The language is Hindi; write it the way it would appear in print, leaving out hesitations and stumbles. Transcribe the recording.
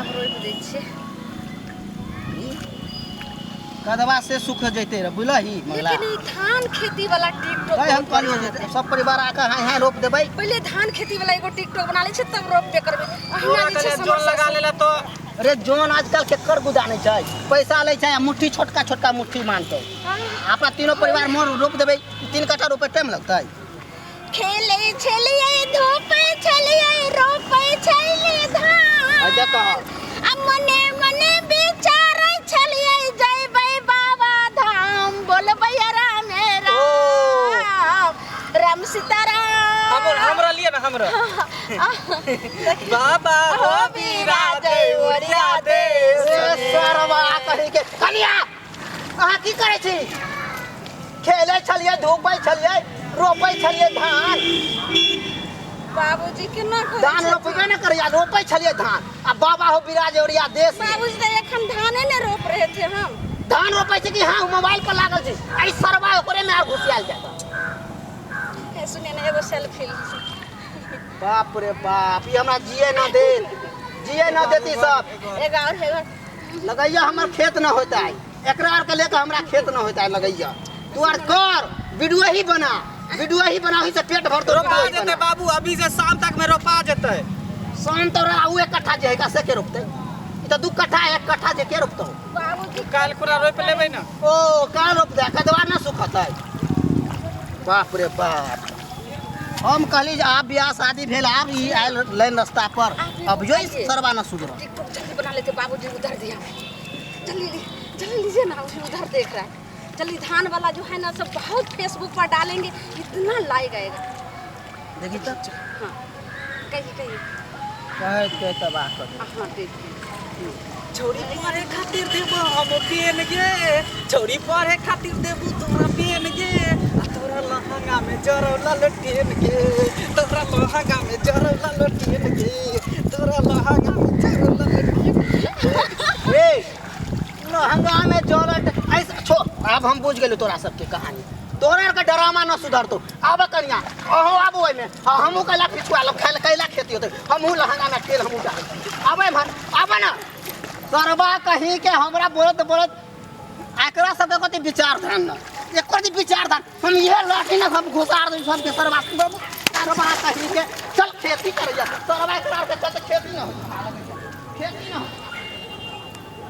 अब रोप दै छियै कदवा से सुख जैते रे बुझलही मंगला। लेकिन ई धान खेती वाला टिकटॉक हम कहलिए सब परिवार आके हां रोप देबै। पहले धान खेती वाला एगो टिकटॉक बना लै छै तब रोपबे करबै। तोरा के जोन लगा लेला तो अरे जोन आजकल केकर गुदानै छै, पैसा लै छै मुट्ठी छोटका छोटका मुट्ठी मानतो। अपना तीनों परिवार मोर रोप देबै 3 कट्ठा रोपे टाइम लगतै। खेले छलिए धोपे छलिए रोपे छलिए धान। आ देखो अब मने मने विचार छलिए जइबै बाबा धाम बोलबै राम राम राम सीताराम। हमरा लिए ना हमरा बाबा हो विराज ओरिया दे सरवा कहि के कनिया अहाँ की करै छी? खेले छलिए धूपै छलिए रोपै छलिए धान। बाबूजी केना करै धान रोपबे न करिया रोपै छलिए धान। आ बाबा हो विराज ओरिया देश। बाबूजी तो एखन धाने ने रोप रहे थे हम। धान रोपै छै कि हां मोबाइल पर लागल छी। आई सरवा ओकरे में आ घुसियाल जाता। ए सुने ना एगो सेल्फी बाप रे बाप ई हमरा जिए न दे, जिए न देती सब। एगो और है लगैया हमर खेत न होता है, एकरा आर के लेके हमरा खेत न होता है। लगैया तू आर कर वीडियो ही बना, वीडियो ही बना ही से पेट भर तो रोपा जेते बाबू। अभी से शाम तक में रोपा जेते। शाम तो आउ 1 कट्ठा जे है से के रोपते। ई तो 2 कट्ठा 1 कट्ठा जे के रोपतो। बाबूजी काल खुना रोप लेबै ना। ओ काल रोप दे कदवा न सुखतै। बाप रे बाप हम कहली जे आप बियाह शादी भेल आब ई आयल लाइन रास्ता पर अब जो सरवा न सुधर। टिकटॉक जल्दी बना लेते बाबूजी उधर दिया जल्दी लीजिए ना उधर देख रहा है। जल्दी धान वाला जो है ना सब बहुत फेसबुक पर डालेंगे इतना लाइक आएगा। देखी तो हाँ कहिए कहे के तबाह कर दे। हाँ देखिए छोरी पढ़े खातिर देबो हम पेन गे। छोरी पढ़े खातिर देबो तोरा पेन गे। आ तोरा लहंगा में जरौला लटेन गे। तोरा लहंगा में जरौला लटेन गे। तोरा लहंगा में जरौला लटेन रे लहंगा में जरट ऐसा छो। अब हम बुझ गेलु तोरा सबके कहानी। तोरा का ड्रामा न सुधरतो। आब कनिया ओहो आब ओइ में हमहु कला पिछुआ लो खाइल कैला खेती होते। हमहु लहंगा में तेल हमहु डाल आबे भर आबे ना सरवा कहीं के हमरा बोलत एकरा सबके कति विचार धान न एको दी विचार धान हम ये लाठी न हम घुसार दे सब के सरवा कहीं के चल खेती कर जा सरवा एकरा के चलते खेती न हो खेती न हो।